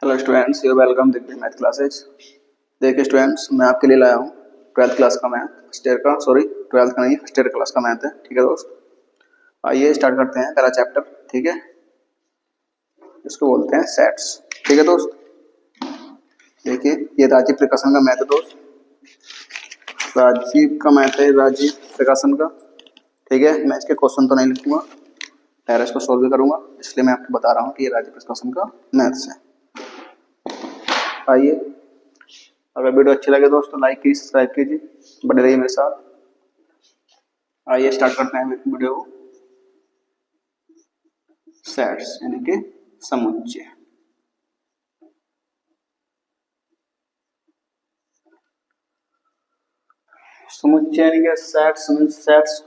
Hello students, you welcome Digvijay math classes. देखिए students, मैं आपके लिए लाया हूँ 12th क्लास का मैथ, फर्स्ट ईयर का, सॉरी 12th का नहीं, फर्स्ट ईयर क्लास का मैथ है। ठीक है दोस्त, आइए स्टार्ट करते हैं पहला चैप्टर। ठीक है, इसको बोलते हैं सेट्स। ठीक है दोस्त, देखिए ये राजीव प्रकाशन का मैथ है दोस्त, राजीव का मैथ है, राजीव प्रकाशन का। ठीक है, मैं इसके क्वेश्चन तो नहीं लिखूंगा, पहले इसको सोल्व भी करूंगा, इसलिए मैं आपको बता रहा हूँ कि ये राजीव प्रकाशन का मैथ्स है। आइए, अगर वीडियो अच्छी लगे दोस्तों लाइक कीजिए, सब्सक्राइब कीजिए, बने रहिए मेरे साथ। आइए स्टार्ट करते हैं वीडियो को। सेट्स यानी कि समुच्चय। समुच्चय यानी कि सेट्स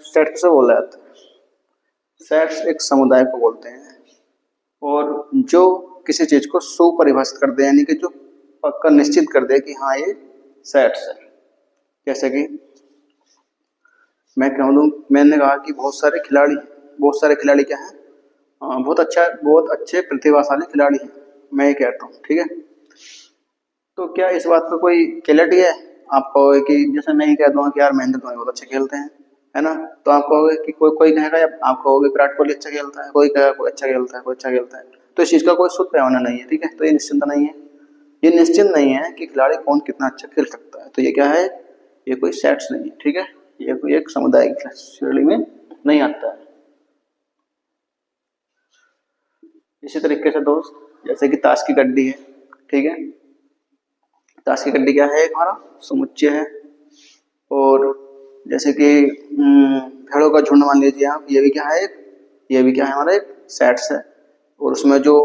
सेट किसे बोला जाता है? सेट्स एक समुदाय को बोलते हैं और जो किसी चीज को सुपरिभाषित कर दे, यानी कि जो पक्का निश्चित कर दे कि हाँ ये सेट्स है। जैसे कि मैं कह दूं, मैंने कहा कि बहुत सारे खिलाड़ी क्या हैं, बहुत अच्छे प्रतिभाशाली खिलाड़ी हैं, मैं ये कहता हूँ। ठीक है, तो क्या इस बात का कोई क्लैरिटी है? आप कहोगे कि जैसे मैं ही कह दूंगा कि यार महेंद्र धोनी बहुत अच्छे खेलते हैं, है ना, तो आप कहोगे कि कोई कहेगा, या आप कहोगे विराट कोहली अच्छा खेलता है, कोई कहेगा कोई अच्छा खेलता है, कोई अच्छा खेलता है। तो इस चीज का कोई शुद्ध पैमाना नहीं है। ठीक है, तो ये निश्चिंत नहीं है, ये निश्चित नहीं है कि खिलाड़ी कौन कितना अच्छा खेल सकता है। तो ये क्या है, ये कोई सेट्स नहीं है। ठीक है, ये कोई एक समुदाय की श्रेणी में नहीं आता है। इसी तरीके से दोस्त, जैसे कि ताश की गड्डी है। ठीक है, ताश की गड्डी क्या है, हमारा समुच्चय है। और जैसे कि भेड़ों का झुंड मान लीजिए आप, ये भी क्या है, ये भी क्या है, हमारा एक सेट्स है। और उसमें जो,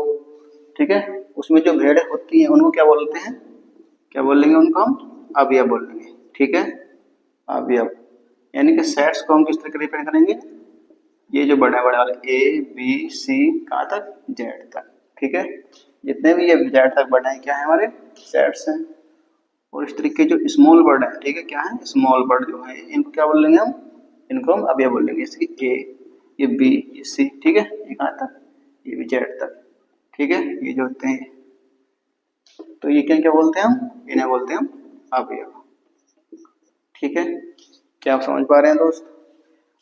ठीक है, उसमें जो भेड़ें होती हैं उनको क्या बोलते हैं, क्या बोलेंगे उनको हम, अवयव बोलेंगे। ठीक है, अवयव यानी कि सेट्स को हम किस तरह रिप्रेजेंट करेंगे, ये जो बड़े बड़े वाले ए बी सी कहाँ तक, जेड तक। ठीक है, जितने भी ये जेड तक बड़े हैं क्या है, हमारे सेट्स हैं। और इस तरीके जो स्मॉल वर्ड है, ठीक है, क्या है, स्मॉल वर्ड जो है, इनको क्या बोलेंगे हम, इनको हम अवयव बोलेंगे। जैसे कि ए, ये बी, ये सी, ठीक है, ये कहाँ तक, ये भी जेड तक। ठीक है, ये जो होते हैं, तो ये क्या क्या बोलते हैं हम, इन्हें बोलते हैं हम अवयव। ठीक है, क्या आप समझ पा रहे हैं दोस्त?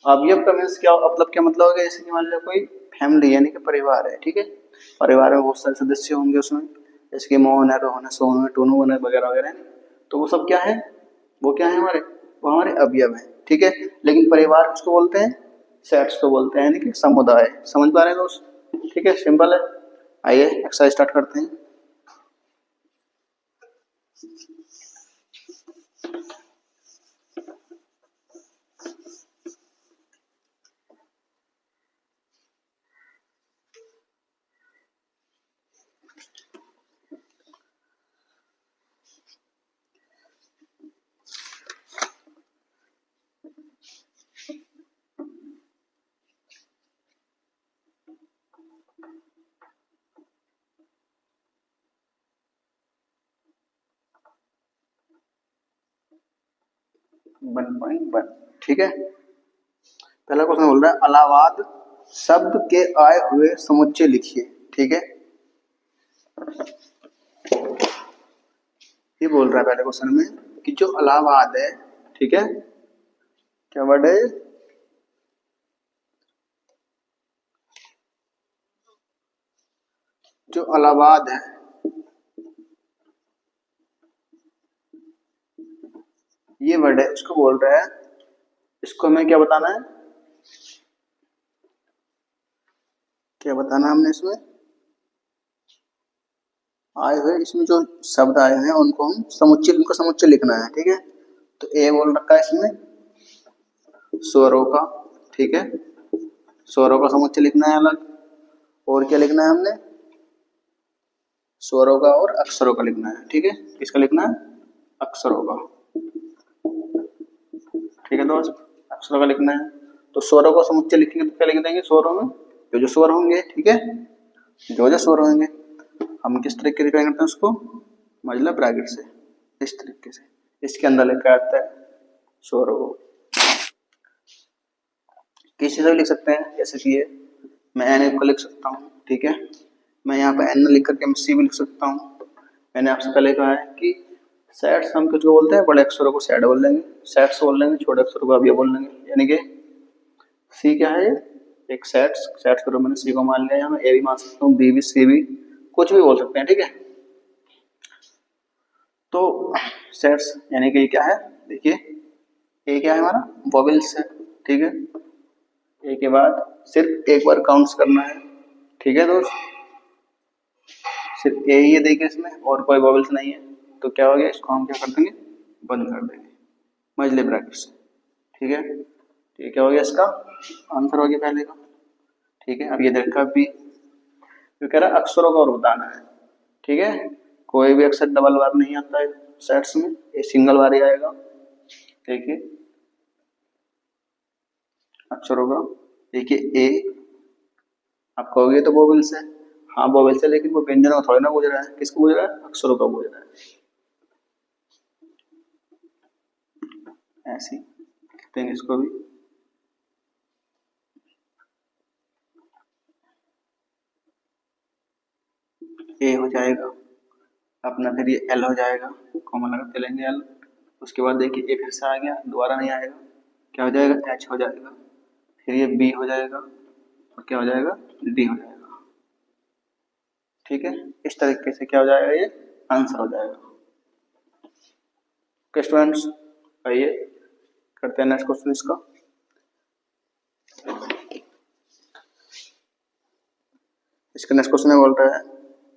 अवयव का मीन्स क्या, मतलब क्या मतलब हो गया, जैसे कि मान लो कोई फैमिली यानी कि परिवार है। ठीक है, परिवार में बहुत सारे सदस्य होंगे उसमें, जैसे कि मोहन है, रोहन है, सोनू है, टूनू है, वगैरह वगैरह। तो वो सब क्या है, वो क्या है हमारे, वो हमारे अवयव है। ठीक है, लेकिन परिवार किसको बोलते हैं, सेट्स को बोलते हैं, यानी कि समुदाय। समझ पा रहे हैं दोस्त? ठीक है, सिंपल है। आइए एक्सरसाइज स्टार्ट करते हैं। वन। ठीक है, पहला क्वेश्चन बोल रहा है अलाहाबाद शब्द के आए हुए समुच्चय लिखिए। ठीक है, ये बोल रहा है पहले क्वेश्चन में कि जो इलाहाबाद है, ठीक है, क्या वर्ड है, जो इलाहाबाद है, ये वर्ड है, उसको बोल रहा है, इसको हमें क्या बताना है, क्या बताना हमने इसमें आए हुए, इसमें जो शब्द आए हैं उनको हम समुच्चय, उनका समुच्चय लिखना है। ठीक है, तो ए बोल रखा है इसमें स्वरों का। ठीक है, स्वरों का समुच्चय लिखना है अलग, और क्या लिखना है हमने, स्वरों का और अक्षरों का लिखना है। ठीक है, किसका लिखना है, अक्षरों का। ठीक है दोस्त, अक्षरों का लिखना है। तो स्वरों का समुच्चय लिखेंगे तो क्या लिख देंगे, स्वरों में जो जो स्वर होंगे। ठीक है, जो जो स्वर होंगे हम किस तरीके से करते हैं उसको, मतलब ब्रैकेट से, इस तरीके से इसके अंदर लिखा आता है स्वरों को। किसी से भी लिख सकते हैं, जैसे कि ये मैं एन को लिख सकता हूँ। ठीक है, मैं यहाँ पे एन लिख करके मैं सी भी लिख सकता हूँ। मैंने आपसे पहले कहा है कि सेट्स हम कुछ को बोलते हैं, बड़े अक्षरों को सेट बोल लेंगे, सेट्स बोल लेंगे, छोटे अक्षरों को अब ये बोल लेंगे। यानी कि सी क्या है, एक सेट्स, सेट्स के रूप में सी को मान लिया, या मैं ए भी मान सकता हूँ, बी भी, सी भी, कुछ भी बोल सकते हैं, ठीक है। तो सेट्स यानी कि क्या है, देखिए ए क्या है हमारा, वोवेल्स है, ठीक है। ए के बाद सिर्फ एक बार काउंट्स करना है, ठीक है दोस्त, सिर्फ ए ही है देखिए इसमें, और कोई वोवेल्स नहीं है, तो क्या हो गया, इसको हम क्या कर देंगे, बंद कर देंगे मजले ब्रैकेट से, ठीक है। तो ये क्या हो गया, इसका आंसर हो गया पहले का, ठीक है। अब ये देखा भी, तो कह रहा है अक्षरों का और बताना है, ठीक है। कोई भी अक्षर डबल बार नहीं आता है सेट्स में, ये सिंगल बार ही आएगा। देखिए अक्षरों का, देखिए ए, आप कहोगे तो वोवेल्स है, हाँ वोवेल्स है, लेकिन वो व्यंजनों का थोड़ी ना बोल रहा है, किसको बोल रहा है, अक्षरों का बोल रहा है। ऐसे लिखते हैं इसको भी, ए हो जाएगा अपना, फिर ये एल हो जाएगा, कॉमन लगा चलेंगे एल, उसके बाद देखिए ए फिर से आ गया, दोबारा नहीं आएगा, क्या हो जाएगा, एच हो जाएगा, फिर ये बी हो जाएगा, और क्या हो जाएगा, डी हो जाएगा, ठीक है। इस तरीके से क्या हो जाएगा, ये आंसर हो जाएगा। ओके स्टूडेंट्स, आइए करते हैं नेक्स्ट क्वेश्चन इसका। इसका नेक्स्ट क्वेश्चन में बोल रहा है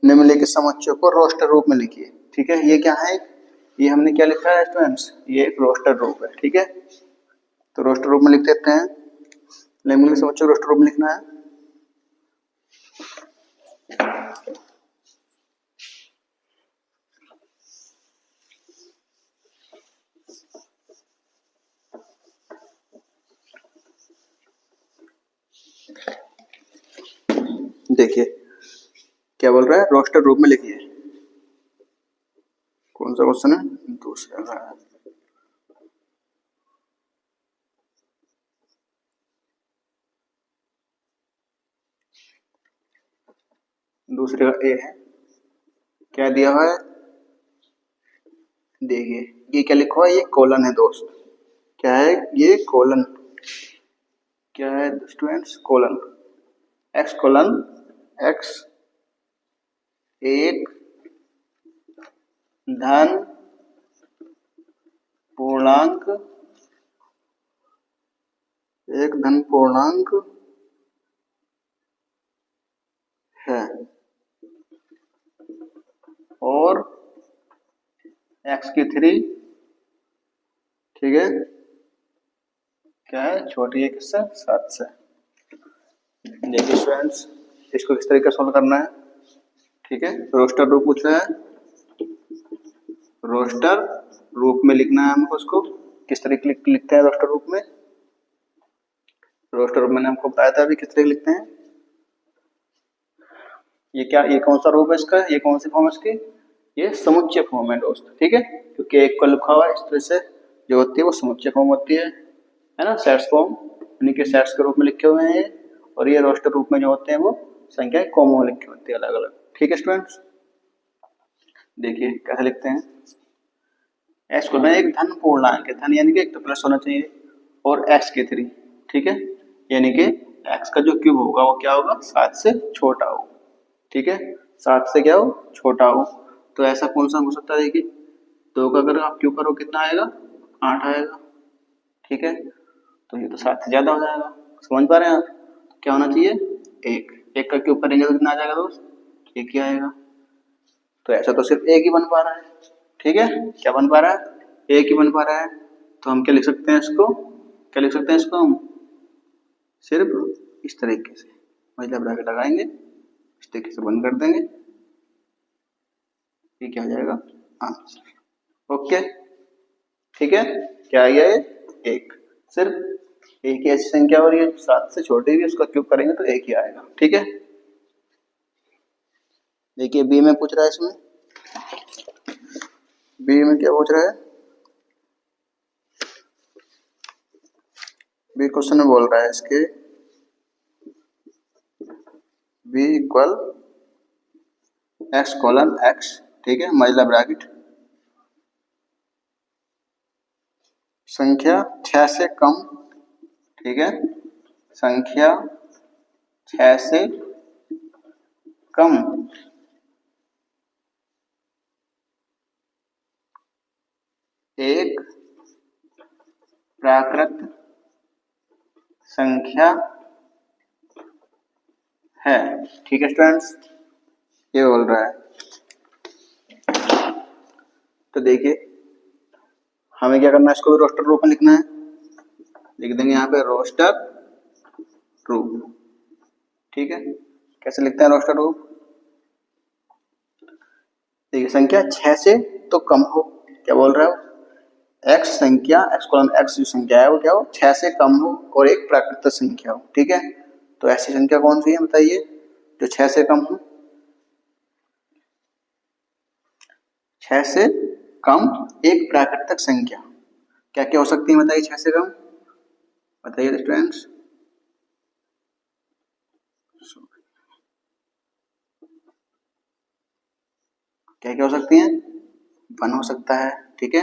निम्नलिखित समुच्चयों को रोस्टर रूप में लिखिए, ठीक है। ये क्या है, ये हमने क्या लिखा है स्टूडेंट्स, ये एक रोस्टर रूप है, ठीक है। तो रोस्टर रूप में लिख देते हैं, निम्नलिखित समुच्चयों को रोस्टर रूप में लिखना है। देखिए क्या बोल रहा है, रोस्टर रूप में लिखिए, कौन सा क्वेश्चन है, दूसरा का है। दूसरे का ए है, क्या दिया हुआ है, देखिए ये क्या लिखा हुआ है, ये कोलन है दोस्त, क्या है ये कोलन, क्या है students, colon, x colon x एक धन पूर्णांक, एक धन पूर्णांक है, और एक्स की 3, ठीक है, क्या है छोटी है किससे, 7 से। देखिए स्टूडेंट्स इसको किस तरीके से सोल्व करना है, ठीक है। रोस्टर रूप पूछ रहा है, रोस्टर रूप में लिखना है हमको, उसको किस तरीके लिखते हैं रोस्टर रूप में, रोस्टर रूप मैंने हमको बताया था अभी किस तरीके लिखते हैं। ये क्या, ये कौन सा रूप है इसका, ये कौन सी फॉर्म है इसकी, ये समुच्चय फॉर्म है दोस्त, ठीक है, क्योंकि एक को लिखा हुआ है इस तरह से, जो होती है वो समुच्चय फॉर्म होती है ना, सेट्स फॉर्म, यानी कि सेट्स के रूप में लिखे हुए हैं, और ये रोस्टर रूप में जो होते हैं वो संख्या कॉमो में लिखी होती है अलग अलग, ठीक है स्टूडेंट्स। देखिए कैसे लिखते हैं, एक्स को एक धन पूर्णांक है, धन यानी कि एक तो प्लस होना चाहिए, और एक्स की 3, ठीक है, यानी कि एक्स का जो क्यूब होगा वो क्या होगा, 7 से छोटा हो, ठीक है, 7 से क्या हो, छोटा हो। तो ऐसा कौन सा हो सकता है, देखिए 2 का अगर आप क्यूब करो कितना आएगा, 8 आएगा, ठीक है। तो ये तो 7 से ज्यादा हो जाएगा, समझ पा रहे हैं आप, क्या होना चाहिए, एक का क्यूब करेंगे तो कितना आ जाएगा दोस्त, एक ही आएगा। तो ऐसा तो सिर्फ एक ही बन पा रहा है, ठीक है, क्या बन पा रहा है, एक ही बन पा रहा है, तो हम क्या लिख सकते हैं इसको, क्या लिख सकते हैं इसको हम, सिर्फ इस तरीके से मतलब ब्रैकेट लगाएंगे, इस तरीके से बंद कर देंगे, ये क्या हो जाएगा, आंसर, ओके, ठीक है। क्या आ गया, एक, सिर्फ एक ही ऐसी संख्या हो रही है 7 से छोटी भी, उसका क्यूब करेंगे तो एक ही आएगा, ठीक है। देखिए बी में पूछ रहा है, इसमें बी में क्या पूछ रहा है, बी क्वेश्चन में बोल रहा है इसके B equal X colon X, ठीक है, महिला ब्रैकेट, संख्या 6 से कम, ठीक है, संख्या 6 से कम एक प्राकृत संख्या है। ठीक है स्टूडेंट्स, ये बोल रहा है। तो देखिए हमें क्या करना है, इसको भी रोस्टर रूप में लिखना है। लिख देंगे यहाँ पे रोस्टर रूप। ठीक है, कैसे लिखते हैं रोस्टर रूप? देखिए संख्या 6 से तो कम हो, क्या बोल रहा है? x संख्या x कॉलन x जो संख्या है वो क्या हो, 6 से कम हो और एक प्राकृतिक संख्या हो। ठीक है, तो ऐसी संख्या कौन सी है बताइए जो 6 से कम हो? 6 से कम एक प्राकृतिक संख्या क्या क्या हो सकती है बताइए? 6 से कम बताइए स्टूडेंट्स। क्या क्या हो सकती हैं? 1 हो सकता है, ठीक है,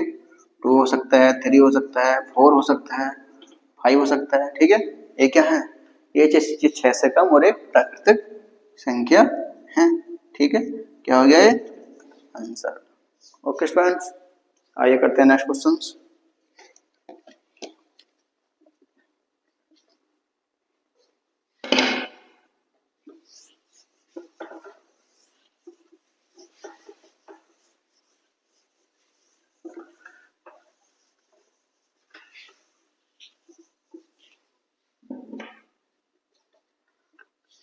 2 हो सकता है, 3 हो सकता है, 4 हो सकता है, 5 हो सकता है। ठीक है, ये क्या है? ये चीज 6 से कम और एक प्राकृतिक संख्या है। ठीक है, क्या हो गया ये आंसर? ओके स्टूडेंट्स, आइए करते हैं नेक्स्ट क्वेश्चंस।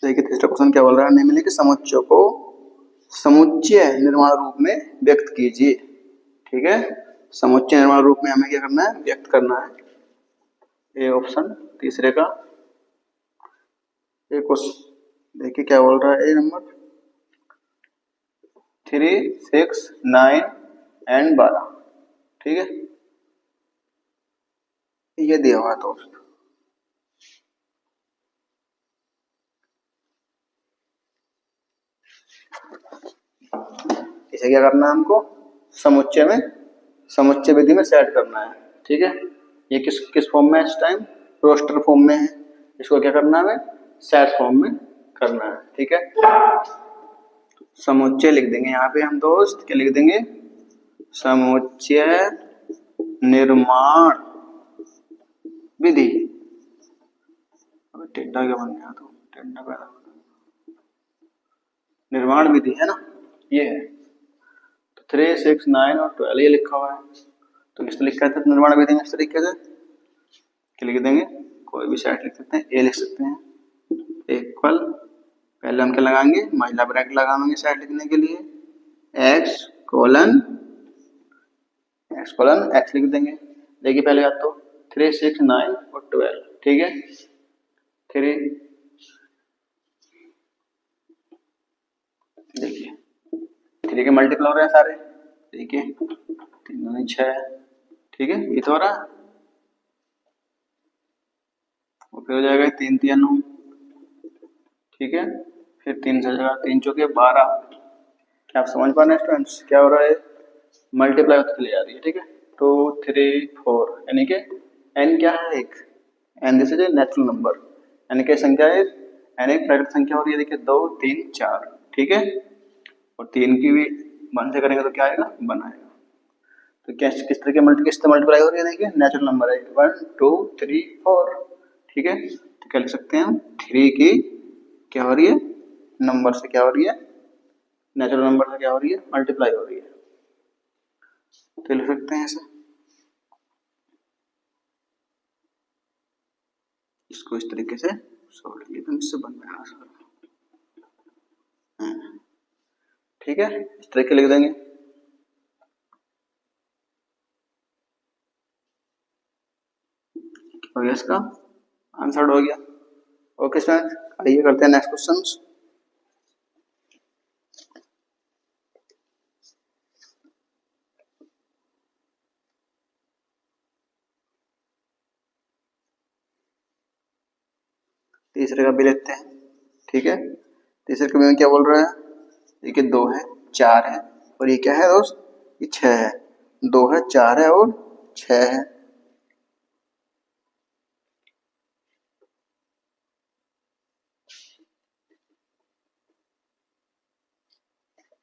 देखिए तीसरा क्वेश्चन क्या बोल रहा है, निम्नलिखित समुच्चयों को समुच्चय निर्माण रूप में व्यक्त कीजिए। ठीक है, समुच्चय निर्माण रूप में हमें क्या करना है, व्यक्त करना है। ए ऑप्शन तीसरे का। एक क्वेश्चन देखिए क्या बोल रहा है, ए नंबर 3, 6, 9 एंड 12। ठीक है, ये दिया हुआ है दोस्त। इसे क्या करना है हमको, समुच्चय में, समुच्चय विधि में सेट करना है। ठीक है, ये किस किस फॉर्म में है इस टाइम? रोस्टर फॉर्म में है। इसको क्या करना है, सेट फॉर्म में करना है। ठीक है, समुच्चय लिख देंगे यहाँ पे हम दोस्त, क्या लिख देंगे? समुच्चय निर्माण विधि। टेढ़ा क्या बन गया, तो टेढ़ा पैदा, निर्माण विधि है ना, ये है। 3, 6, 9 और 12 ये लिखा हुआ है, तो किस तरह लिखा है निर्माण विधि में? इस तरीके से क्या लिख देंगे, कोई भी सेट लिख सकते हैं, ए लिख सकते हैं, इक्वल, पहले हम क्या लगाएंगे, महिला ब्रैकेट लगाएंगे सेट लिखने के लिए, एक्स कोलन एक्स लिख देंगे। देखिए पहले बात तो 3, 6, 9 और 12। ठीक है, 3 देखिए 3 के मल्टीपल हो रहे हैं सारे। देखिए 3 दूनी 6, ठीक है, ये तो हो रहा है, और फिर हो जाएगा 3 3 9। ठीक है, फिर 3 से जाएगा 3 चौके 12। क्या आप समझ पा रहे हैं स्टूडेंट्स क्या हो रहा है? मल्टीप्लाई होते चली जा रही है। ठीक है, 2, 3, 4 यानी कि n क्या है, एक n this is a natural number, यानी कि संख्या है n एक प्राकृतिक संख्या हो रही है। देखिए 2, 3, 4। ठीक है, और 3 की भी 1 से करेंगे तो क्या आएगा, 1 आएगा। तो क्या किस तरह के मल्टीप्लाई हो रही है? देखिए नेचुरल नंबर है, 1, 2, 3, 4। ठीक है, तो क्या लिख सकते हैं हम, 3 की क्या हो रही है, नंबर से क्या हो रही है, नेचुरल नंबर से क्या हो रही है, मल्टीप्लाई हो रही है। तो लिख सकते हैं ऐसे, इसको इस तरीके से सॉल्व लिख, इससे बन जाएगा सर। ठीक है, इस तरीके लिख देंगे। हो गया, इसका आंसर हो गया। ओके स्टूडेंट्स, आइए करते हैं नेक्स्ट क्वेश्चंस। तीसरे का भी लेते हैं। ठीक है, तीसरे का भी क्या बोल रहा है, देखिए 2 है, 4 है, और ये क्या है दोस्त, ये 6 है, 2 है, 4 है और 6 है।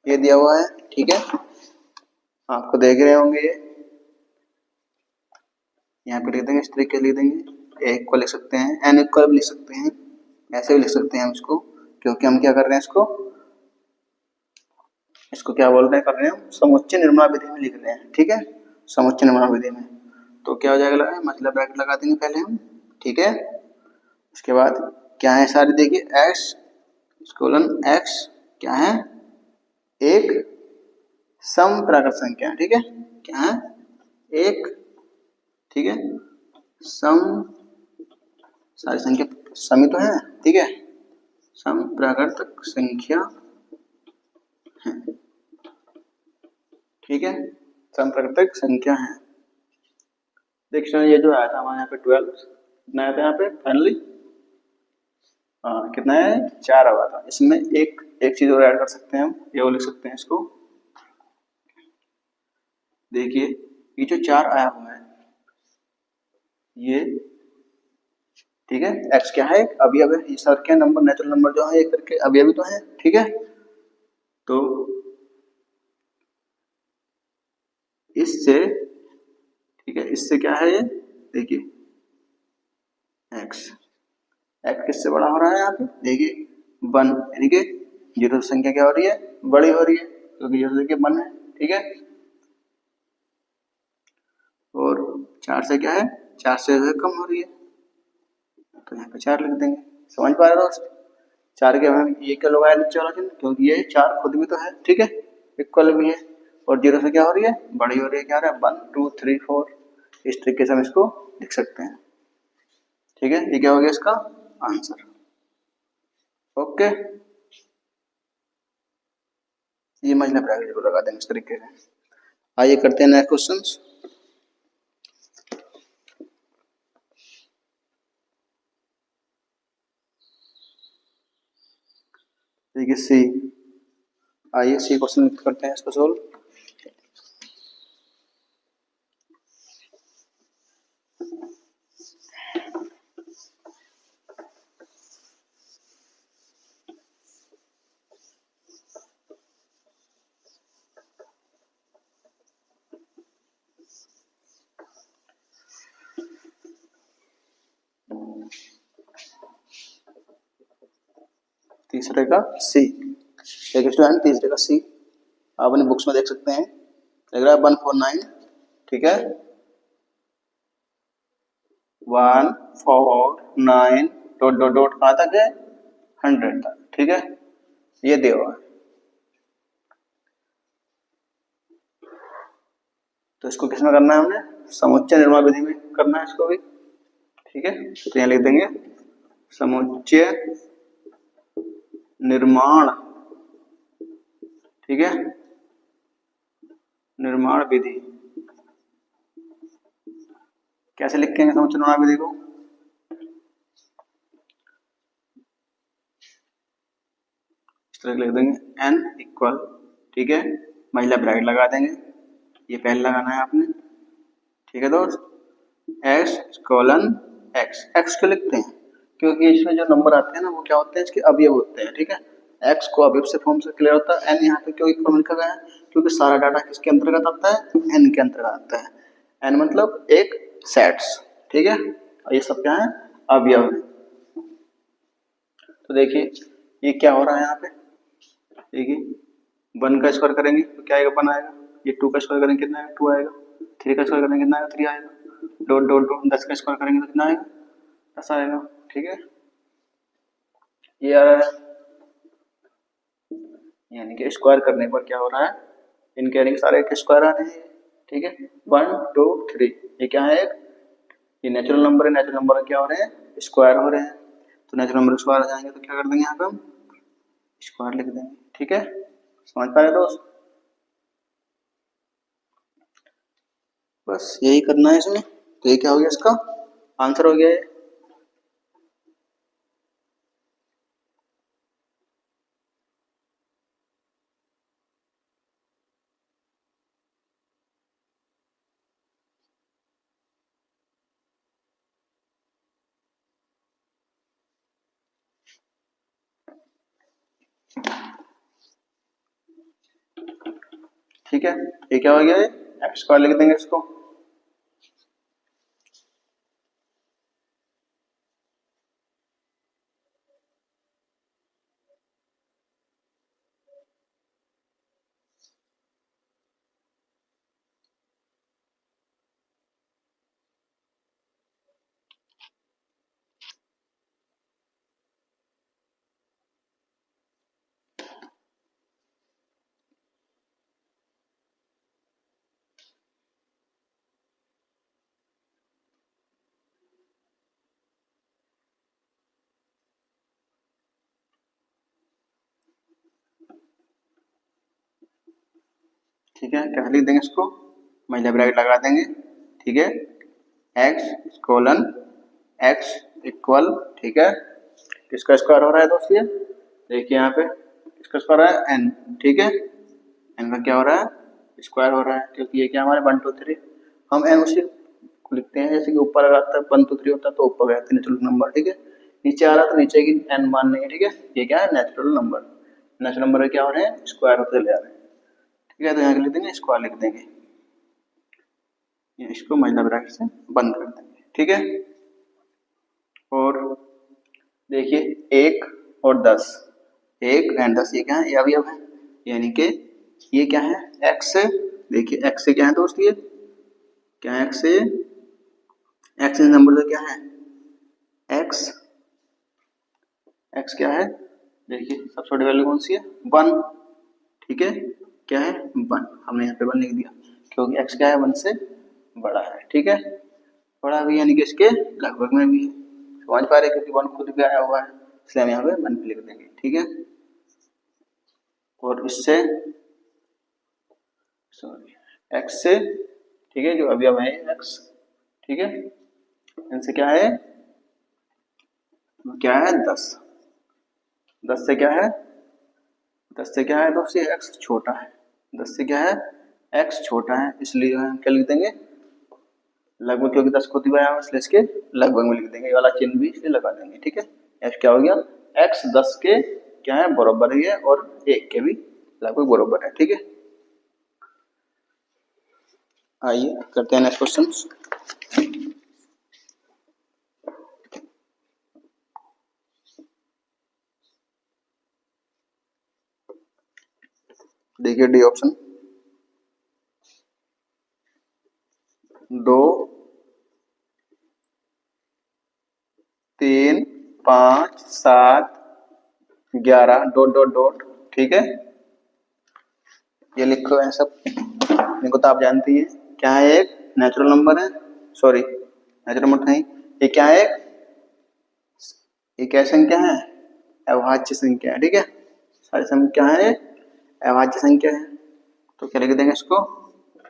ये दिया हुआ है, ठीक है, आपको देख रहे होंगे ये, यहाँ पे लिख देंगे, इस तरीके लिख देंगे, एक को लिख सकते हैं, एन इक्वल लिख सकते हैं, ऐसे भी लिख सकते हैं हम इसको, क्योंकि हम क्या कर रहे हैं इसको क्या बोल रहे हैं, कर रहे हैं समुच्चय निर्माण विधि में लिख रहे हैं, ठीक है, समुच्चय निर्माण विधि में। तो क्या हो जाएगा, लगा मतलब ब्रैकेट लगा देंगे पहले हम, ठीक है। उसके बाद क्या है सारे, देखिए एक्स कोलन एक्स क्या है, एक समप्राकृत संख्या, ठीक है, क्या है, एक, ठीक है, सम, सारी संख्या समी तो है, ठीक है, समप्राकृत संख्या है, ठीक है, समप्राकृत संख्या है। देखिए ये जो आया था हमारे यहाँ पे 12, कितना आया था यहाँ पे फाइनली, हाँ कितना है, 4 आया था। इसमें एक चीज और ऐड कर सकते हैं हम, ये वो लिख सकते हैं इसको, देखिए ये जो 4 आया हुआ है ये, ठीक है, x क्या है, अवयव है, ये सर क्या नंबर, नेचुरल नंबर जो है एक करके अवयवी तो है, ठीक है। तो इससे, ठीक है, इससे क्या है ये, देखिए x किससे बड़ा हो रहा है यहाँ पे, देखिए 1, यानी कि जीरो संख्या क्या हो रही है, बड़ी हो रही है, क्योंकि जीरो देखिए 1 है, ठीक है। और 4 से क्या है, 4 से कम हो रही है, तो यहाँ पे 4 लिख देंगे, समझ पा रहे दोस्त। 4 के हम ये क्या लगाया नीचे वाला चिन्ह, क्योंकि ये 4 खुद भी तो है, ठीक है, इक्वल भी है, और जीरो से क्या हो रही है, बड़ी हो रही है, क्या हो रहा है 1 2 3 4, इस तरीके से हम इसको लिख सकते हैं, ठीक है। ये क्या हो गया इसका आंसर, ओके। ये महिला ब्रैकेट को लगा देंगे इस तरीके से। आइए करते हैं नेक्स्ट क्वेश्चन। देखिए सी, आइए सी क्वेश्चन करते हैं इसको सोल्व। तीसरे का सी, देखिए स्टूडेंट तीसरे का सी आप अपने बुक्स में देख सकते हैं, लग रहा है 149, ठीक है, 149 डॉट डॉट डॉट कहाँ तक है, 100 तक, ठीक है, ये दिया हुआ है। तो इसको किसमें करना है, हमने समुच्चय निर्माण विधि में करना है इसको भी, ठीक है। तो यहाँ लिख देंगे समुच्चय निर्माण, ठीक है, निर्माण विधि, कैसे लिखेंगे समुच्चय निर्माण विधि को, इस तरह लिख देंगे n इक्वल, ठीक है, महिला ब्रैकेट लगा देंगे, ये पहले लगाना है आपने, ठीक है दोस्त, x कोलन x क्यों लिखते हैं, क्योंकि इसमें जो नंबर आते हैं ना वो क्या होते हैं, इसके अवयव होते हैं, ठीक है। x को अवयव से फॉर्म से क्लियर होता है, n यहाँ पे क्यों इक्वल लिखा गया है, क्योंकि सारा डाटा किसके अंतर्गत आता है, n के अंतर्गत आता है, n मतलब एक सेट्स, ठीक है, और ये सब क्या है, अवयव है। तो देखिए ये क्या हो रहा है यहाँ पे, देखिए 1 का स्क्वायर करेंगे तो क्या आएगा, 1 आएगा, ये 2 का स्क्वायर करेंगे कितना आएगा, 2 आएगा, 3 का स्क्वायर करेंगे कितना आएगा, 3 आएगा, डॉट डॉट डॉट 10 का स्क्वायर करेंगे तो कितना आएगा, 10 आएगा, ठीक है। ये आ रहा है, यानी कि स्क्वायर करने पर क्या हो रहा है, इनके यानी सारे के स्क्वायर आ रहे हैं, ठीक है, 1 2 3, ये क्या है, ये नेचुरल नंबर है, नेचुरल नंबर क्या हो रहे हैं, स्क्वायर हो रहे हैं, तो नेचुरल नंबर स्क्वायर आ जाएंगे तो क्या कर देंगे यहाँ पे हम स्क्वायर लिख देंगे, ठीक है, समझ पा रहे दोस्त। बस यही करना है इसमें, तो ये क्या हो गया, इसका आंसर हो गया है। ठीक है, ये क्या हो गया, ये एक्स स्क्वायर लिख देंगे इसको। ठीक है, कैसे लिख देंगे इसको, महिला ब्रैकेट लगा देंगे। ठीक है, एक्स कोलन एक्स इक्वल, ठीक है, किसका स्क्वायर हो रहा है दोस्त, ये देखिए यहाँ पे इसका स्क्वायर है एन। ठीक है, एन का क्या हो रहा है, स्क्वायर हो रहा है, क्योंकि ये क्या हमारे 1 2 3, हम एन उसी को लिखते हैं जैसे कि ऊपर अगर आता है 1 2 3 होता है तो ऊपर कहते हैं नेचुरल नंबर। ठीक है, नीचे आ रहा है तो नीचे की एन मान लेंगे। ठीक है, ये क्या है, नेचुरल नंबर। नेचुरल नंबर क्या हो रहे हैं, स्क्वायर होते चले आ रहे हैं। ठीक है, तो यहाँ लिख देंगे स्क्वायर लिख देंगे, इसको महिला ब्रैकेट से बंद कर देंगे। ठीक है, और देखिए 1 और 10, 1 एंड 10 ये क्या है, ये अवयव है, यानी कि ये क्या है, x से, देखिए x से क्या है दोस्त, ये क्या है, x से, x नंबर तो क्या है, x, x क्या है, देखिए सबसे छोटी वैल्यू कौन सी है, 1। ठीक है, क्या है 1, हमने यहाँ पे 1 लिख दिया क्योंकि x क्या है 1 से बड़ा है। ठीक है, बड़ा भी यानी कि इसके लगभग में भी है, समझ पा रहे, क्योंकि 1 खुद भी आया हुआ है इसलिए हम यहाँ पे 1 लिख देंगे। ठीक है, और इससे सॉरी x से, ठीक है, जो अवयव है x, ठीक है, इनसे क्या है, क्या है 10, 10 से क्या है, 10 से क्या है दोस्त, ये x छोटा है, 10 से क्या है, x छोटा है, इसलिए हम क्या लिख देंगे, लगभग, क्योंकि 10 को दिया है इसलिए इसके लगभग में लिख देंगे, ये वाला चिन्ह भी इसलिए लगा देंगे। ठीक है, x क्या हो गया, x 10 के क्या है बराबर ही है और 1 के भी लगभग बराबर है। ठीक है, आइए करते हैं नेक्स्ट क्वेश्चन। देखिए D option, 2 3 5 7 11 dot dot dot. ठीक है, ये लिखो है सब, इनको तो आप जानती है, क्या है, एक नेचुरल नंबर है, सॉरी नेचुरल नंबर नहीं, ये क्या है, ये क्या संख्या है, अभाज्य संख्या है। ठीक है, सारी संख्या है अभाज्य संख्या है, तो क्या लिख देंगे इसको,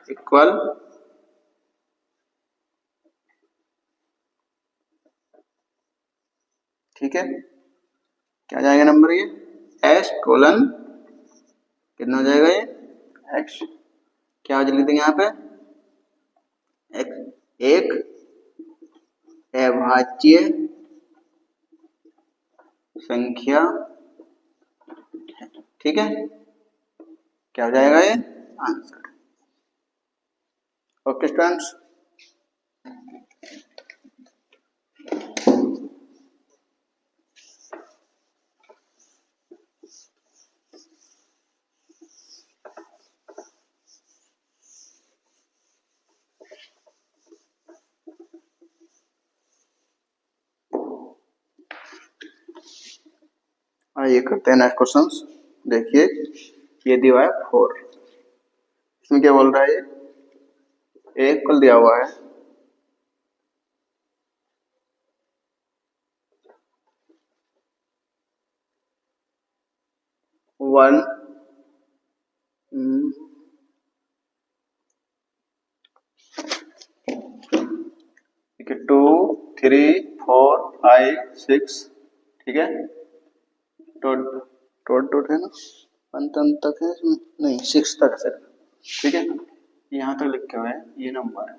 इक्वल, ठीक है, क्या जाएगा नंबर, ये एस कोलन कितना हो जाएगा, ये एक्स, क्या लिख देंगे यहाँ पे, एक अभाज्य संख्या। ठीक है, क्या हो जाएगा ये आंसर। ओके स्टूडेंट्स, आइए करते हैं नेक्स्ट क्वेश्चंस। देखिए ये दिया है 4, इसमें क्या बोल रहा है, ये एक कल दिया हुआ है, 1 ठीक है, 2 3 4 5 6, ठीक है, डॉट डॉट डॉट है ना, 1 तक है इसमें, नहीं 6 तक है सर। ठीक है, यहाँ तक लिखे हुए हैं, ये नंबर है,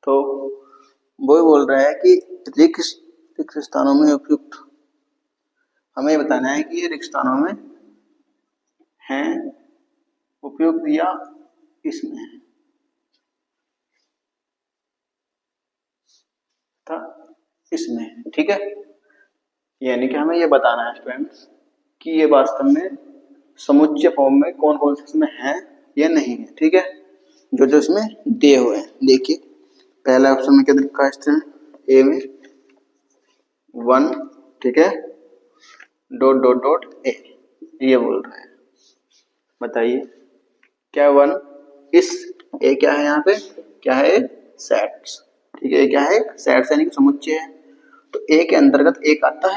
तो वो बोल रहा है कि रिक्त स्थानों में उपयुक्त हमें ये बताना है कि ये रिक्त स्थानों में हैं उपयुक्त या इसमें है था इसमें है। ठीक है, यानी कि हमें ये बताना है स्टूडेंट्स कि ये वास्तव में समुच्चय फॉर्म में कौन कौन से इसमें है या नहीं है। ठीक है, जो जो इसमें दिए हुए हैं। देखिए पहला ऑप्शन में क्या लिखा है इसमें, ए में 1, ठीक है, डॉट डॉट डॉट ए, ये बोल रहा है। बताइए क्या 1 इस ए क्या है, यहाँ पे क्या है, सेट्स। ठीक है, ये क्या है, सेट्स यानी कि समुच्चय है। तो ए के अंतर्गत एक आता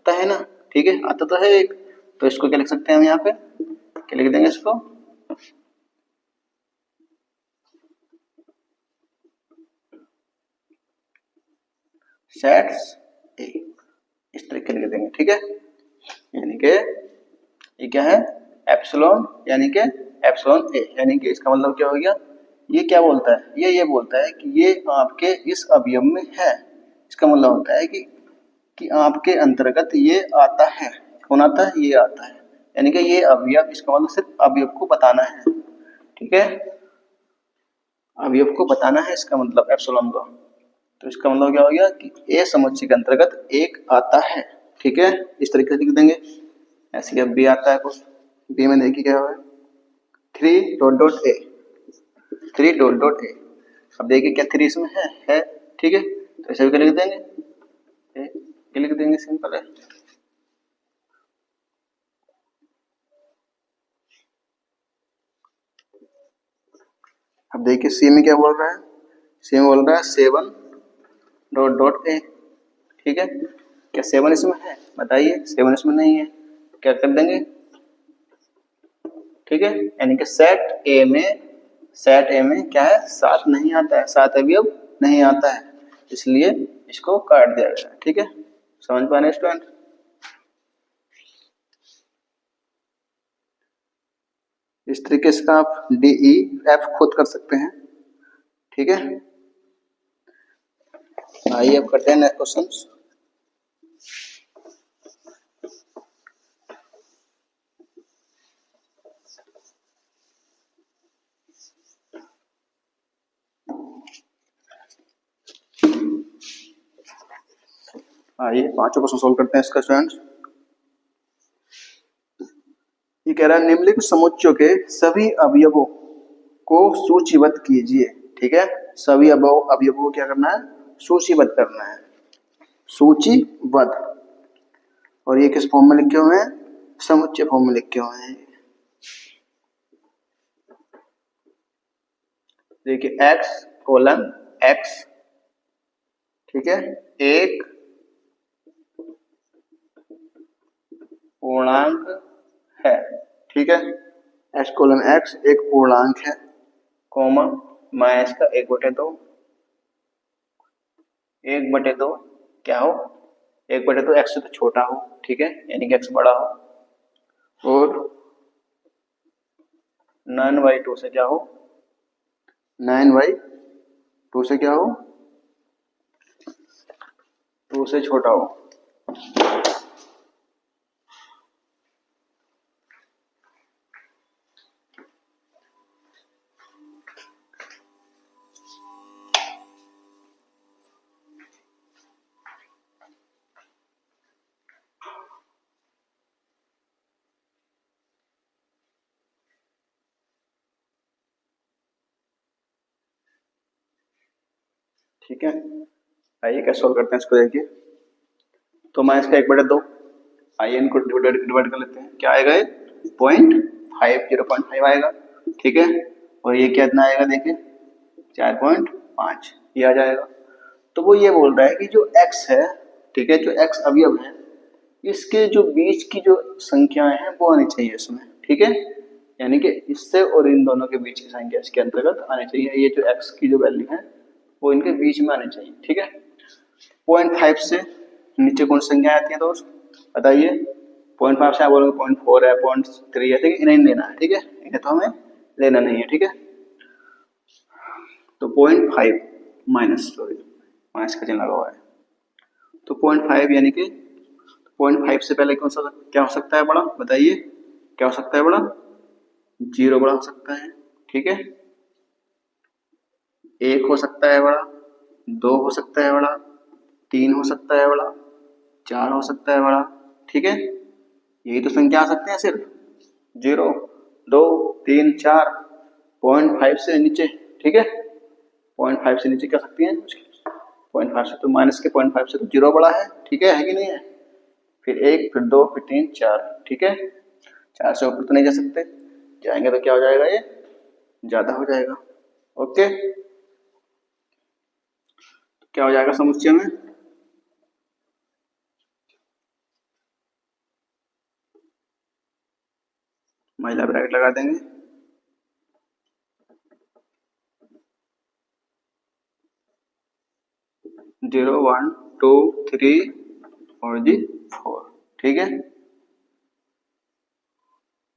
है ना। ठीक है, आता तो है एक, तो इसको क्या लिख सकते हैं हम यहाँ पे, क्या लिख देंगे इसको, सेट्स ए, इस तरीके लिख देंगे। ठीक है, यानी कि ये क्या है, एप्सिलॉन, यानी कि एप्सिलॉन ए, यानी कि इसका मतलब क्या हो गया, ये क्या बोलता है, ये बोलता है कि ये आपके इस अवयव में है। इसका मतलब होता है कि आपके अंतर्गत ये आता है। कौन आता है, ये आता है, यानी कि ये अवयव, इसका मतलब सिर्फ अवयव को बताना है। ठीक है, अवयव को बताना है इसका मतलब एप्सिलॉन का। तो इसका मतलब क्या हो गया कि ए समुच्चय के अंतर्गत एक आता है। ठीक है, इस तरीके से लिख देंगे। ऐसे अब बी आता है कुछ, बी में देखिए क्या हुआ है, 3 dot dot A, 3 dot dot A. अब देखिए क्या 3 इसमें है। ठीक है, तो ऐसे भी लिख देंगे, ये लिख देंगे, सिंपल है। अब देखिए सी में क्या बोल रहा है, सी में बोल रहा है 7 डॉट डॉट ए। ठीक है, क्या 7 इसमें है, बताइए 7 इसमें नहीं है, क्या कर देंगे। ठीक है, यानी कि सेट ए में क्या है, 7 नहीं आता है, 7 अवयव नहीं आता है, इसलिए इसको काट दिया गया। ठीक है, समझ पा रहे स्टूडेंट। इस तरीके से आप डी ई एफ खुद कर सकते हैं। ठीक है, आइए अब करते हैं नेक्स्ट क्वेश्चन। आइए पांचों क्वेश्चन सोल्व करते हैं इसका स्टूडेंट। ये कह रहा है निम्नलिखित समुच्चयों के सभी अवयवों को सूचीबद्ध कीजिए। ठीक है, सभी अवयवों को क्या करना है, सूचीबद्ध करना है, सूचीबद्ध। और ये किस फॉर्म में लिखे हुए हैं, समुच्चय फॉर्म में लिखे हुए हैं। देखिए x कोलन x, ठीक है, एक पूर्णांक है। ठीक है, x कोलन x एक पूर्णांक है, कोमा माइनस का 1/2, 1/2 क्या हो, 1/2 x से तो छोटा हो। ठीक है, यानी कि x बड़ा हो, और 9/2 से क्या हो, 9/2 से क्या हो, 2 से छोटा हो। ठीक है, आइए कैसे सॉल्व करते हैं इसको। देखिए तो माइनस का 1/2, आइए इनको डिवाइड कर लेते हैं, क्या आएगा, 0.5 आएगा। ठीक है, और ये कितना आएगा, देखिए 4.5, ये आ जाएगा। तो वो ये बोल रहा है कि जो x है, ठीक है, जो x अवयव है, इसके जो बीच की जो संख्याएं हैं वो आनी चाहिए इसमें। ठीक है, यानी कि इससे और इन दोनों के बीच की संख्या इसके अंतर्गत आनी चाहिए। ये जो x की जो वैल्यू है वो इनके बीच में आनी चाहिए। ठीक है, 0.5 से नीचे कौन सी संख्या आती है दोस्त, बताइए। 0.5 से आप बोलोगे 0.4 है, 0.3 है, ठीक है, इन्हें लेना है। ठीक है, इन्हें तो हमें लेना नहीं है। ठीक है, तो 0.5 माइनस, सॉरी माइनस का चिन्ह लगा हुआ है, तो 0.5 यानी कि 0.5 से पहले कौन सा क्या हो सकता है बड़ा, बताइए क्या हो सकता है बड़ा, 0 बड़ा हो सकता है, ठीक है। 1 हो सकता है बड़ा, 2 हो सकता है बड़ा, 3 हो सकता है बड़ा, 4 हो सकता है बड़ा, ठीक है। यही तो संख्या आ सकते हैं सिर्फ, 0, 2, 3, 4, 0.5 से नीचे, ठीक है। 0.5 से नीचे क्या सकती हैं, 0.5 से तो माइनस के 0.5 से तो 0 बड़ा है कि नहीं है। फिर 1, फिर 2, फिर 3, 4, ठीक है। 4 से ऊपर तो नहीं जा सकते, जाएंगे तो क्या हो जाएगा, ये ज्यादा हो जाएगा। ओके, तो क्या हो जाएगा समुच्चय में, महिला ब्रैकेट लगा देंगे, 0, 1, 2, 3 और जी 4, ठीक है।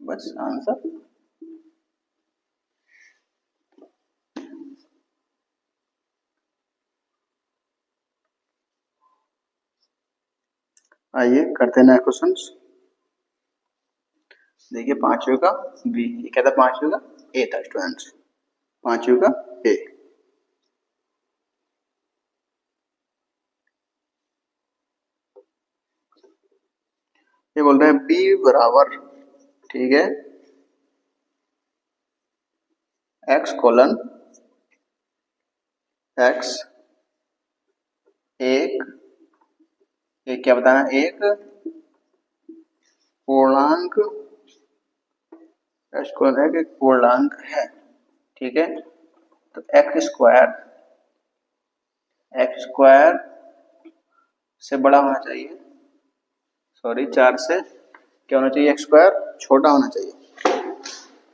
बस आंसर। आइए करते हैं नया क्वेश्चन। देखिए पांचवे का बी, ये क्या था, पांचवे का ए था स्टूडेंट्स, पांचवे का ए। ये बोल रहे हैं बी बराबर, ठीक है, एक्स कोलन एक्स एक क्या बताना, एक पूर्णांक, एक्स कोलन एक पूर्णांक है, ठीक है। तो एक्स स्क्वायर से बड़ा होना चाहिए, सॉरी 4 से क्या होना चाहिए, एक्स स्क्वायर छोटा होना चाहिए,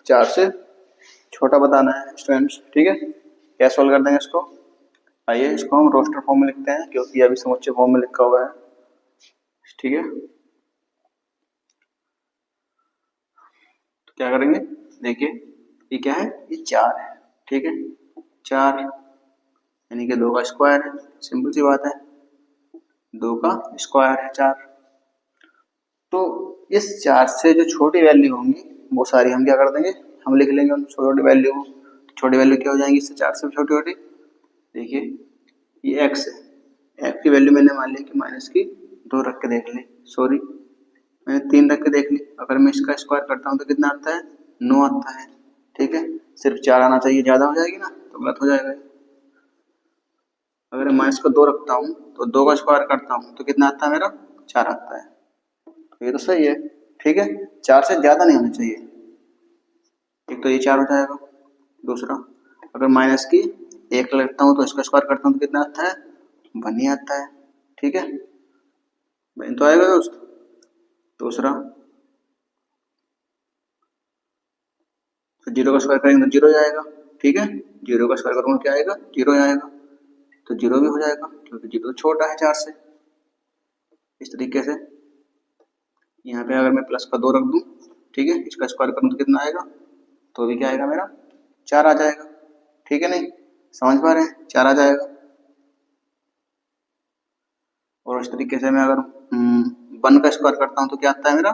4 से छोटा बताना है स्टूडेंट्स, ठीक है। क्या सॉल्व कर देंगे इसको, आइए इसको हम रोस्टर फॉर्म में लिखते हैं क्योंकि अभी समुच्चय फॉर्म में लिखा हुआ है, ठीक है। तो क्या करेंगे, देखिए ये क्या है, ये 4 है, ठीक है। 4 यानी कि 2 का स्क्वायर है, सिंपल सी बात है, 2 का स्क्वायर है 4। तो इस 4 से जो छोटी वैल्यू होंगी वो सारी हम क्या कर देंगे, हम लिख लेंगे उन छोटी वैल्यू को। छोटी वैल्यू क्या हो जाएंगी इससे, 4 से छोटी छोटी, देखिए ये एक्स है, एक्स की वैल्यू मैंने मान ली कि माइनस की 2 रख के देख ली, सॉरी मैंने 3 रख के देख ली। अगर मैं इसका स्क्वायर करता हूँ तो कितना आता है, 9 आता है, ठीक है। सिर्फ 4 आना चाहिए, ज़्यादा हो जाएगी ना तो गलत हो जाएगा। अगर मैं माइनस का 2 रखता हूँ तो 2 का स्क्वायर करता हूँ तो कितना आता है मेरा, 4 आता है, तो ये तो सही है, ठीक है। 4 से ज़्यादा नहीं होना चाहिए, एक तो ये 4 हो जाएगा, दूसरा अगर माइनस की 1 लगता हूँ तो इसका स्क्वायर करता हूँ तो कितना आता है, 1 ही आता है, ठीक है। बन तो आएगा दोस्त। दूसरा तो 0 का स्क्वायर करेंगे तो 0 जाएगा, ठीक है। 0 का स्क्वायर करूँगा क्या आएगा, 0 आएगा, तो 0 भी हो जाएगा क्योंकि 0 छोटा है 4 से। इस तरीके से यहाँ पे अगर मैं प्लस का 2 रख दूँ, ठीक है, इसका स्क्वायर करूँ तो कितना आएगा, तो भी क्या आएगा मेरा, 4 आ जाएगा, ठीक है। नहीं समझ पा रहे हैं, 4 आ जाएगा। और इस तरीके से मैं अगर 1 का स्क्वायर करता हूँ तो क्या आता है मेरा,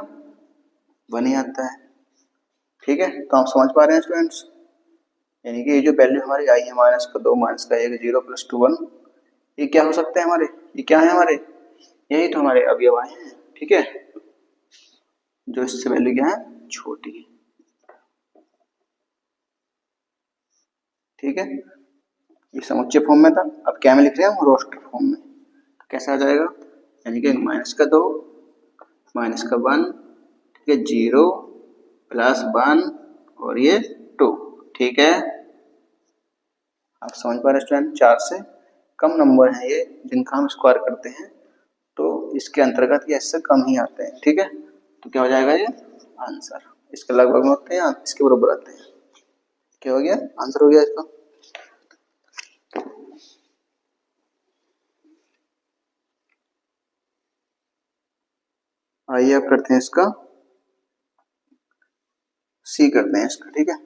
1 ही आता है, ठीक है। तो आप समझ पा रहे हैं स्टूडेंट्स, यानी कि ये जो वैल्यू हमारी आई है, माइनस का 2 माइनस का 1 0 प्लस 2 1, ये क्या हो सकते हैं हमारे, ये क्या है हमारे, यही तो हमारे अवयव आए हैं, ठीक है, जो इससे वैल्यू क्या है, छोटी है, ठीक है। ये समुच्चय फॉर्म में था, अब क्या में लिख रहे हैं हम, रोस्टर फॉर्म में। तो कैसा आ जाएगा, यानी कि माइनस का 2 माइनस का 1, ठीक है, 0 प्लस 1 और ये 2, ठीक है। आप समझ पा रहे स्टूडेंट, 4 से कम नंबर हैं ये जिनका हम स्क्वायर करते हैं, तो इसके अंतर्गत ये इससे कम ही आते हैं, ठीक है। तो क्या हो जाएगा ये आंसर, इसके लगभग में होते हैं, इसके बराबर आते हैं, क्या हो गया आंसर, हो गया इसका। आइए अब करते हैं इसका सी, करते हैं इसका, ठीक है।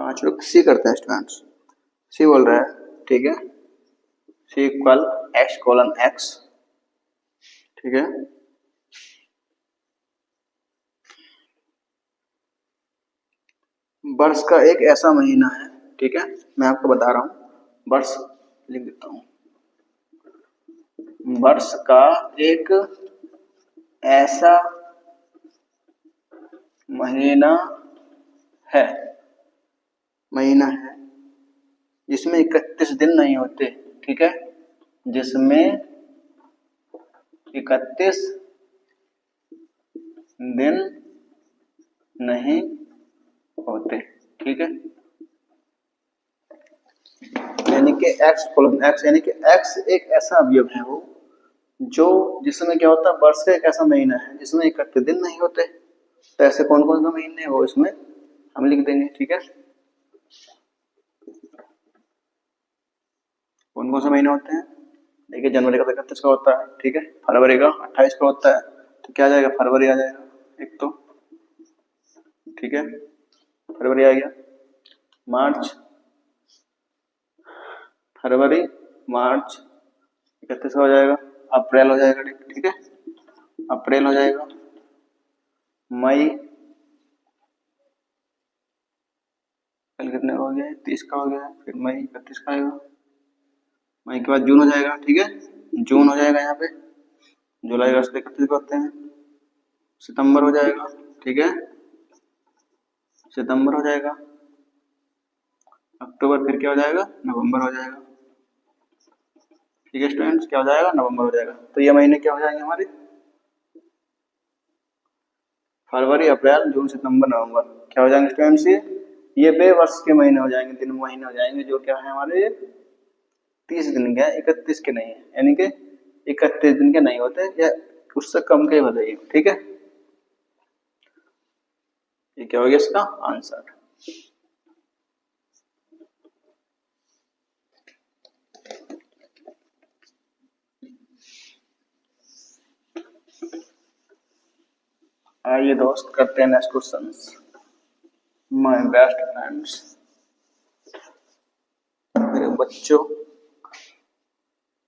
5 लोग सी करते हैं स्टूडेंट्स, सी बोल रहा है, ठीक है, सी इक्वल एक्स कोलन एक्स, ठीक है। वर्ष का एक ऐसा महीना है, ठीक है, मैं आपको बता रहा हूँ, वर्ष लिख देता हूँ, वर्ष का एक ऐसा महीना है, महीना है जिसमें 31 दिन नहीं होते, ठीक है, जिसमें 31 दिन नहीं होते, ठीक है, यानी कि एक्स कोलन एक्स, यानी कि एक्स एक ऐसा अवयव है वो जो जिसमें क्या होता है, वर्ष का एक ऐसा महीना है जिसमें 31 दिन नहीं होते। तो ऐसे कौन कौन से महीने हैं वो इसमें हम लिख देंगे, ठीक है। कौन कौन से महीने होते हैं, देखिए जनवरी का 31 का होता है, ठीक है, फरवरी का 28 का होता है, तो क्या आ जाएगा, फरवरी आ जाएगा एक तो, ठीक है, फरवरी आ गया। मार्च, फरवरी मार्च 31 का हो जाएगा, अप्रैल हो जाएगा, ठीक है, अप्रैल हो जाएगा। मई, कल कितने का हो गया, 30 का हो गया, फिर मई 31 का आएगा, मई के बाद जून हो जाएगा, ठीक है, जून हो जाएगा यहाँ पे, जुलाई अगस्त 31 को होते हैं, सितंबर हो जाएगा, ठीक है, सितंबर हो जाएगा, अक्टूबर, फिर क्या हो जाएगा, नवंबर हो जाएगा, ठीक है स्टूडेंट्स, क्या हो जाएगा, नवंबर हो जाएगा। तो ये महीने क्या हो जाएंगे हमारे, फरवरी अप्रैल जून सितंबर नवंबर, क्या हो जाएंगे स्टूडेंट्स, ये बेवर्ष के महीने हो जाएंगे, 3 महीने हो जाएंगे, जो क्या है हमारे 30 दिन के, 31 के नहीं है, यानी कि 31 दिन के नहीं होते, या उससे कम के बताइए, ठीक है, ये क्या हो गया इसका आंसर। आइए दोस्त करते हैं next question. My best friends, मेरे बच्चों,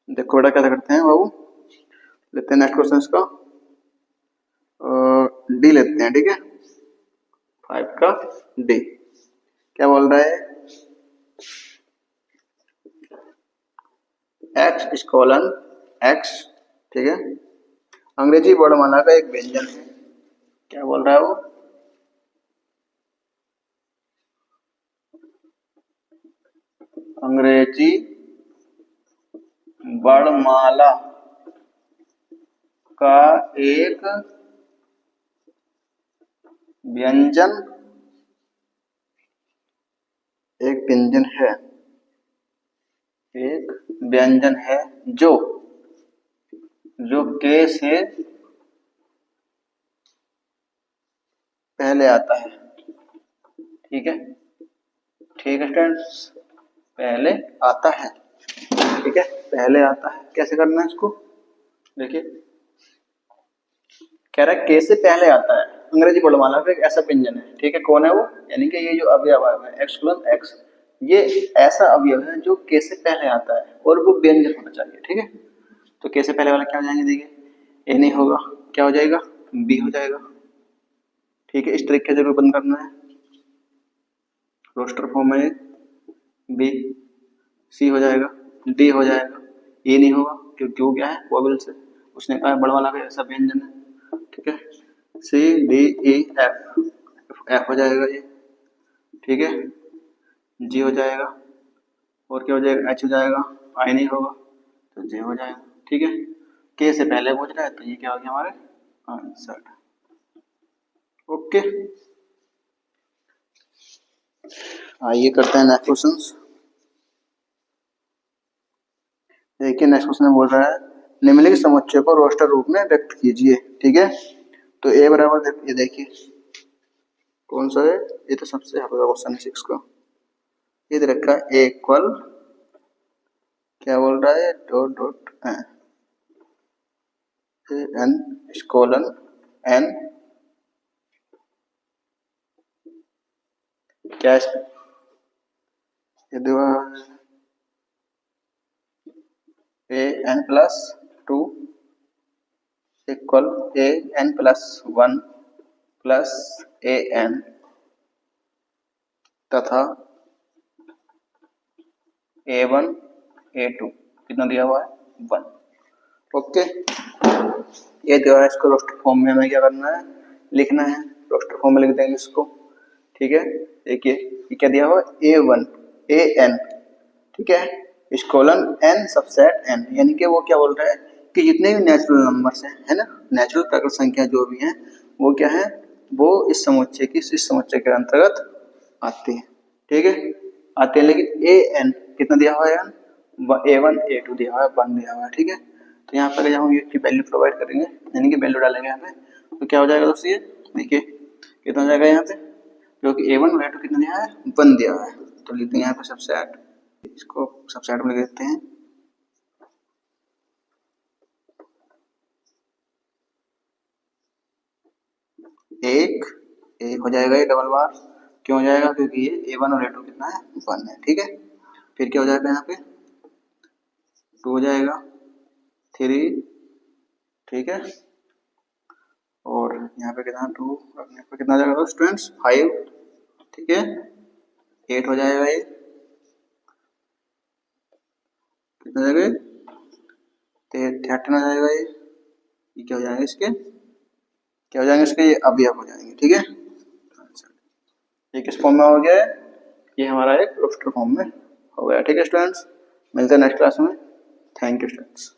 देखो बेटा क्या करते हैं बाबू, लेते हैं नेक्स्ट क्वेश्चन का, डी लेते हैं, ठीक है, 5 का डी, क्या बोल रहा है, एक्स कोलन एक्स, ठीक है, अंग्रेजी वर्णमाला का एक व्यंजन है, क्या बोल रहा है वो, अंग्रेजी वर्णमाला का एक व्यंजन, एक व्यंजन है, एक व्यंजन है जो के से पहले आता है, ठीक है, ठीक है स्टूडेंट्स, पहले आता है, ठीक है, पहले आता है, कैसे करना है इसको, देखिए कह रहा है के से पहले आता है, अंग्रेजी वर्णमाला का एक ऐसा व्यंजन है, ठीक है, कौन है वो, यानी कि ये जो अवयव है एक्स कोलन एक्स, ये ऐसा अवयव है जो के से पहले आता है और वो व्यंजन होना चाहिए, ठीक है। तो के से पहले वाला क्या हो जाएंगे, देखिए ए नहीं होगा, क्या हो जाएगा, बी हो जाएगा, ठीक है, इस तरीके से रूपन करना है, रोस्टर फॉर्म में बी, सी हो जाएगा, डी हो जाएगा, ए नहीं होगा क्योंकि वो क्या है वोवेल से, उसने कहा बड़ा वाला का ऐसा व्यंजन है, ठीक है, C D E F, F हो जाएगा ये, ठीक है, जी हो जाएगा, और क्या हो जाएगा, एच हो जाएगा, आई नहीं होगा तो जे हो जाएगा, ठीक है, के से पहले पूछ रहा है तो ये क्या हो गया हमारे आंसर, ओके। आइए करते हैं नेक्स्ट क्वेश्चन। देखिए नेक्स्ट क्वेश्चन बोल रहा है निम्नलिखित समुच्चय को रोस्टर रूप में व्यक्त कीजिए, ठीक है, तो ए बराबर, ये देखिए कौन सा है, ये तो सबसे हल्का क्वेश्चन है 6 का, ये दे रखा है ए इक्वल, क्या बोल रहा है, dot dot N colon N, क्या ये दिया A N plus 2 equal A N plus 1 plus A N तथा A1 A2 कितना दिया हुआ है 1। ओके, ये दिया है, इसको रोस्टर फॉर्म में हमें क्या करना है, लिखना है। रोस्टर फॉर्म में लिख देंगे इसको। ठीक है, देखिए ये क्या दिया हुआ है A1 AN, ठीक है, इस कॉलन n सबसेट n, यानी कि वो क्या बोल रहा है कि जितने भी नेचुरल नंबर्स हैं, है ना, नेचुरल प्राकृत संख्या जो भी हैं वो क्या है, वो इस समुच्चय की, इस समुच्चय के अंतर्गत आती है। ठीक है, आते हैं, लेकिन an कितना दिया हुआ है, A1 A2 दिया हुआ है, 1 दिया हुआ है। ठीक है, तो यहाँ पर हम इसकी वैल्यू प्रोवाइड करेंगे, यानी कि वैल्यू डालेंगे यहाँ पे, तो क्या हो जाएगा दोस्तों, ये देखिए कितना हो जाएगा यहाँ पे, क्योंकि A1 और A2 कितना दिया है 1 दिया हुआ है, तो लिखते हैं यहाँ पे सबसेट, इसको सबसेट में लिख देते हैं। एक हो जाएगा ये डबल बार, क्यों हो जाएगा, क्योंकि ये A1 और A2 कितना है 1 है। ठीक है, फिर क्या हो जाएगा यहाँ पे 2 हो जाएगा, 3, ठीक है, और यहाँ पे कितना 2 रखने पर कितना हो जाएगा स्टूडेंट्स 5, ठीक है, 8 हो जाएगा, ये कितना हो जाएगा 13 हो जाएगा, ये क्या हो जाएंगे इसके, क्या हो जाएंगे इसके, ये अवयव हो जाएंगे। ठीक है, ये किस फॉर्म में हो गया है, ये हमारा एक रोस्टर फॉर्म में हो गया। ठीक है स्टूडेंट्स, मिलते हैं नेक्स्ट क्लास में। Thank you students.